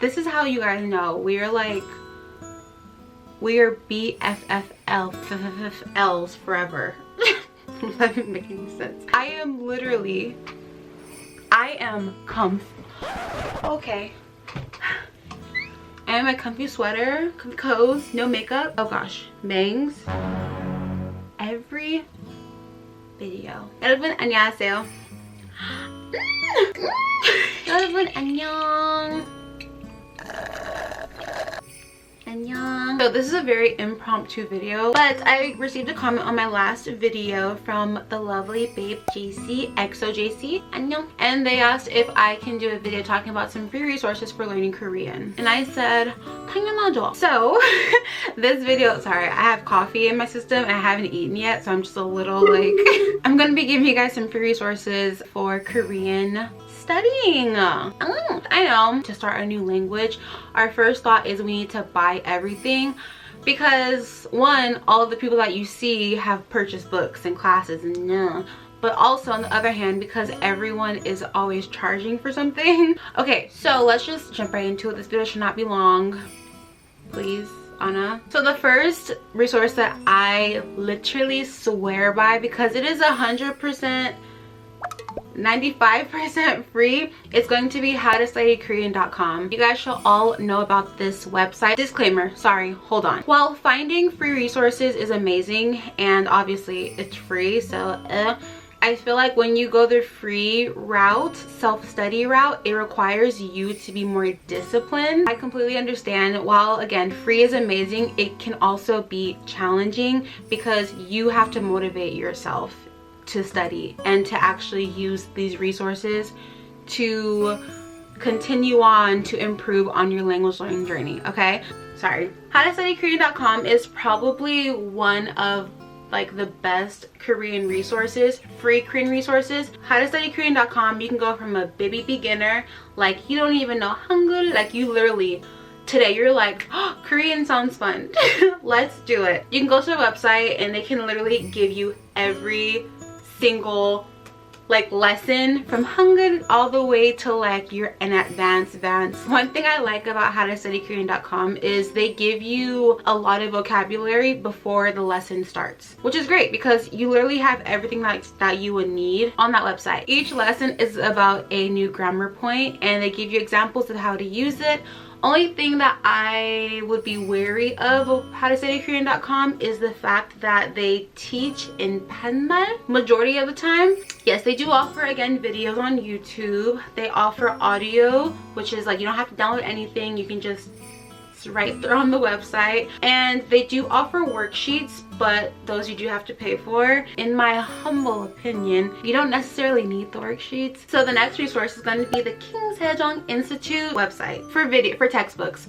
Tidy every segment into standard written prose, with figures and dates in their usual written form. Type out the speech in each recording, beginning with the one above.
This is how you guys know we are BFFLs forever. That doesn't make any sense. I am okay. I am a comfy sweater, comfy clothes, no makeup. Oh gosh, bangs. Every video. 여러분 안녕하세요. 여러분 안녕. So this is a very impromptu video, but I received a comment on my last video from the lovely babe JC, XOJC, 안녕, and they asked if I can do a video talking about some free resources for learning Korean, and I said 당연하죠. So this video, sorry, I have coffee in my system and I haven't eaten yet, so I'm just a little like I'm gonna be giving you guys some free resources for Korean studying. I know, to start a new language, our first thought is we need to buy everything, because one, all of the people that you see have purchased books and classes, and but also on the other hand, because everyone is always charging for something. Okay, so let's just jump right into it. This video should not be long, please, Anna. So the first resource that I literally swear by, because it is 100% 95% free, it's going to be howtostudykorean.com. You guys should all know about this website. Disclaimer, sorry, hold on. While finding free resources is amazing and obviously it's free, so I feel like when you go the free route, self-study route, it requires you to be more disciplined. I completely understand. While again, free is amazing, it can also be challenging because you have to motivate yourself to study and to actually use these resources to continue on to improve on your language learning journey. Okay, sorry. howtostudykorean.com is probably one of like the best Korean resources, free Korean resources. howtostudykorean.com, you can go from a baby beginner, like you don't even know Hangul, like you literally today you're like, oh, Korean sounds fun. Let's do it. You can go to the website and they can literally give you every single like lesson from Hangul all the way to like you're an advanced. One thing I like about howtostudykorean.com is they give you a lot of vocabulary before the lesson starts, which is great because you literally have everything that you would need on that website. Each lesson is about a new grammar point and they give you examples of how to use it. Only thing that I would be wary of howtostudykorean.com is the fact that they teach in penmal majority of the time. Yes, they do offer again videos on YouTube. They offer audio, which is like you don't have to download anything, you can just right there on the website, and they do offer worksheets, but those you do have to pay for. In my humble opinion, you don't necessarily need the worksheets. So the next resource is going to be the SEJONG Institute website for textbooks.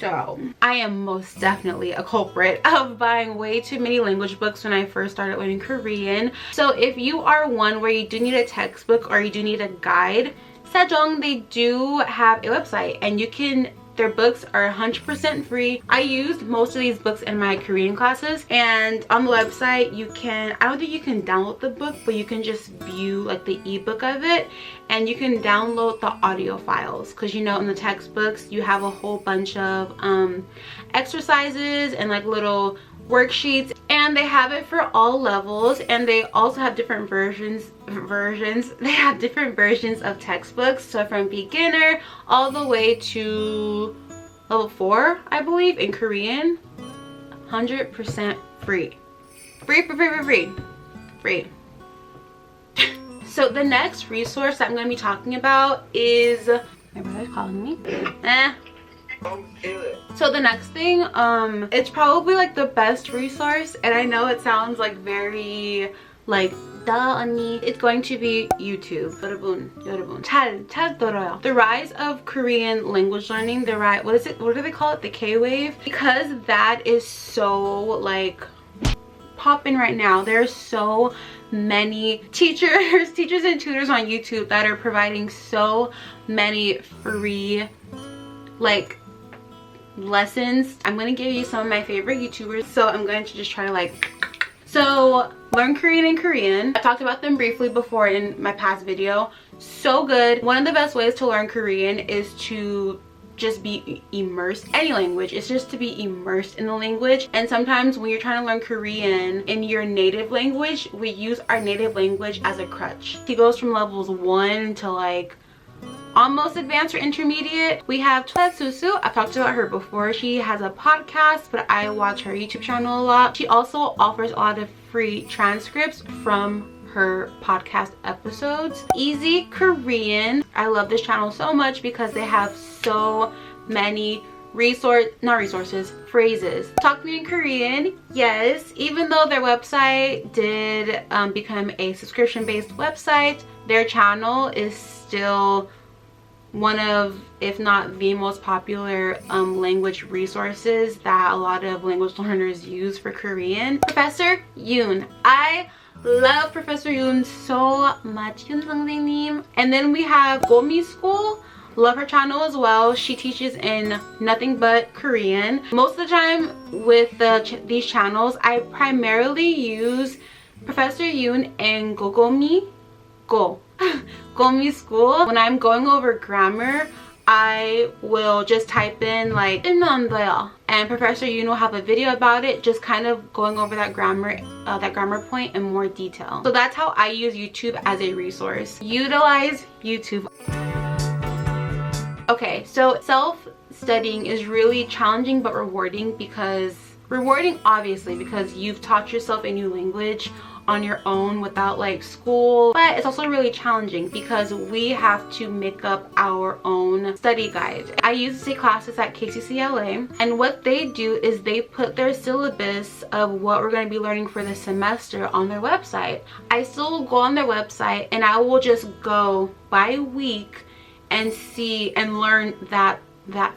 So I am most definitely a culprit of buying way too many language books when I first started learning Korean. So if you are one where you do need a textbook or you do need a guide, SEJONG, they do have a website and you can, their books are 100% free. I used most of these books in my Korean classes, and on the website you can, I don't think you can download the book, but you can just view like the ebook of it, and you can download the audio files, because you know in the textbooks you have a whole bunch of exercises and like little worksheets, and they have it for all levels, and they also have different versions. They have different versions of textbooks, so from beginner all the way to level 4, I believe, in Korean. 100% free. Free. So the next resource that I'm going to be talking about is, my brother's calling me. So the next thing, it's probably like the best resource, and I know it sounds like very like duh 언니. It's going to be YouTube. 여러분 잘 들어요. The rise of Korean language learning, the rise, what do they call it, the K-wave, because that is so like popping right now. There's so many teachers and tutors on YouTube that are providing so many free like lessons. I'm going to give you some of my favorite YouTubers, so I'm going to just try to like, so learn Korean in Korean. I talked about them briefly before in my past video. So good. One of the best ways to learn Korean is to just be immersed. Any language, it's just to be immersed in the language. And sometimes when you're trying to learn Korean in your native language, we use our native language as a crutch. He goes from levels 1 to like almost advanced or intermediate. We have Susu. I've talked about her before. She has a podcast, but I watch her YouTube channel a lot. She also offers a lot of free transcripts from her podcast episodes. Easy Korean. I love this channel so much because they have so many phrases. Talk to me in Korean. Yes, even though their website did become a subscription-based website, their channel is still one of, if not the most popular language resources that a lot of language learners use for Korean. Professor Yoon. I love Professor Yoon so much. Yoon 선생님. And then we have Gomi School. Love her channel as well. She teaches in nothing but Korean. Most of the time with these channels, I primarily use Professor Yoon and Gomi School. When I'm going over grammar, I will just type in like and Professor Yoon will have a video about it, just kind of going over that grammar point in more detail. So that's how I use YouTube as a resource. Utilize YouTube. Okay, so self-studying is really challenging but rewarding, obviously because you've taught yourself a new language on your own without like school, but it's also really challenging because we have to make up our own study guide. I used to take classes at KCCLA, and what they do is they put their syllabus of what we're going to be learning for the semester on their website. I still go on their website and I will just go by week and see and learn that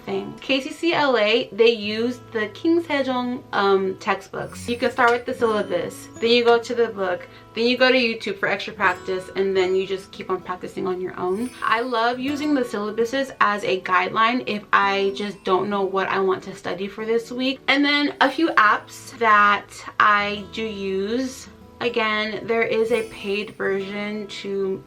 thing. KCCLA, they use the King SEJONG textbooks. You can start with the syllabus, then you go to the book, then you go to YouTube for extra practice, and then you just keep on practicing on your own. I love using the syllabuses as a guideline if I just don't know what I want to study for this week. And then a few apps that I do use. Again, there is a paid version to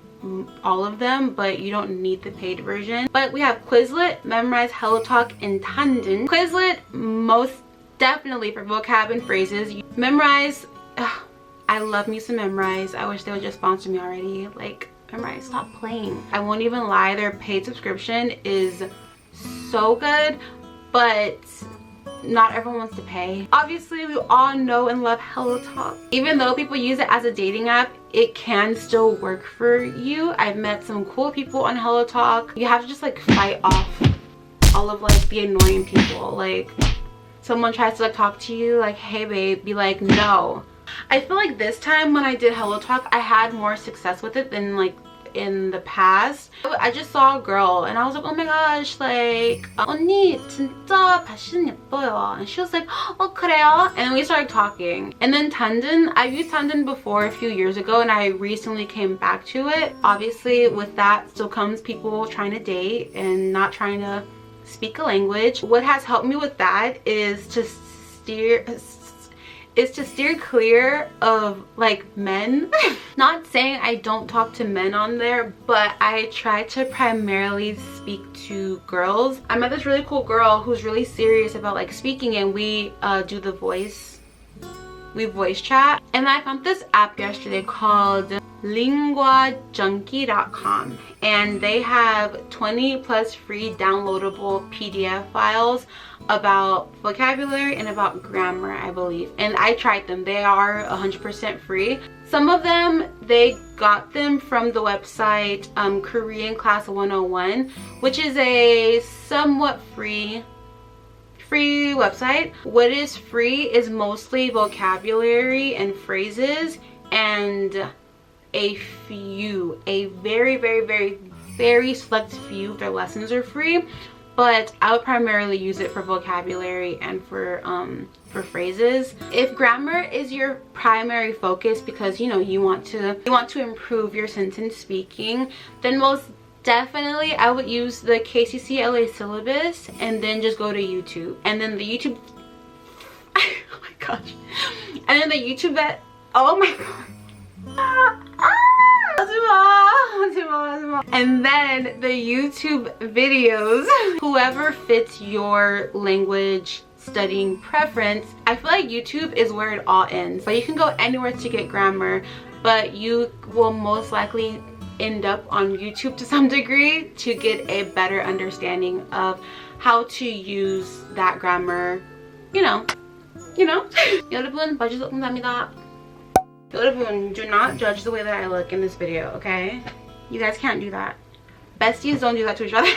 all of them, but you don't need the paid version. But we have Quizlet, Memrise, HelloTalk, and Tandem. Quizlet, most definitely for vocab and phrases. Memrise, I love me some Memrise. I wish they would just sponsor me already. Like, Memrise, stop playing. I won't even lie, their paid subscription is so good, but not everyone wants to pay. Obviously, we all know and love HelloTalk. Even though people use it as a dating app, it can still work for you. I've met some cool people on HelloTalk. You have to just like fight off all of like the annoying people. Like, someone tries to like talk to you like, hey babe, be like, no. I feel like this time when I did HelloTalk, I had more success with it than like in the past. I just saw a girl and I was like, oh my gosh, like 언니 진짜 발신 예뻐요, and she was like, oh 그래요? And we started talking. And then Tandem, I've used Tandem before a few years ago and I recently came back to it. Obviously with that still comes people trying to date and not trying to speak a language. What has helped me with that is to steer clear of like men. Not saying I don't talk to men on there, but I try to primarily speak to girls. I met this really cool girl who's really serious about like speaking, and we do the voice chat. And I found this app yesterday called linguajunkie.com, and they have 20+ free downloadable PDF files about vocabulary and about grammar, I believe. And I tried them. They are 100% free. Some of them, they got them from the website Korean Class 101, which is a somewhat free website. What is free is mostly vocabulary and phrases, and a very select few of their lessons are free. But I would primarily use it for vocabulary and for phrases. If grammar is your primary focus because you know you want to improve your sentence speaking, then most definitely I would use the KCCLA syllabus and then just go to YouTube. And then the YouTube oh my gosh. And then the YouTube oh my god. And then the YouTube videos, whoever fits your language studying preference. I feel like YouTube is where it all ends, but you can go anywhere to get grammar, but you will most likely end up on YouTube to some degree to get a better understanding of how to use that grammar, 여러분 봐주셔서 감사합니다. 여러분, do not judge the way that I look in this video, okay? You guys can't do that. Besties don't do that to each other.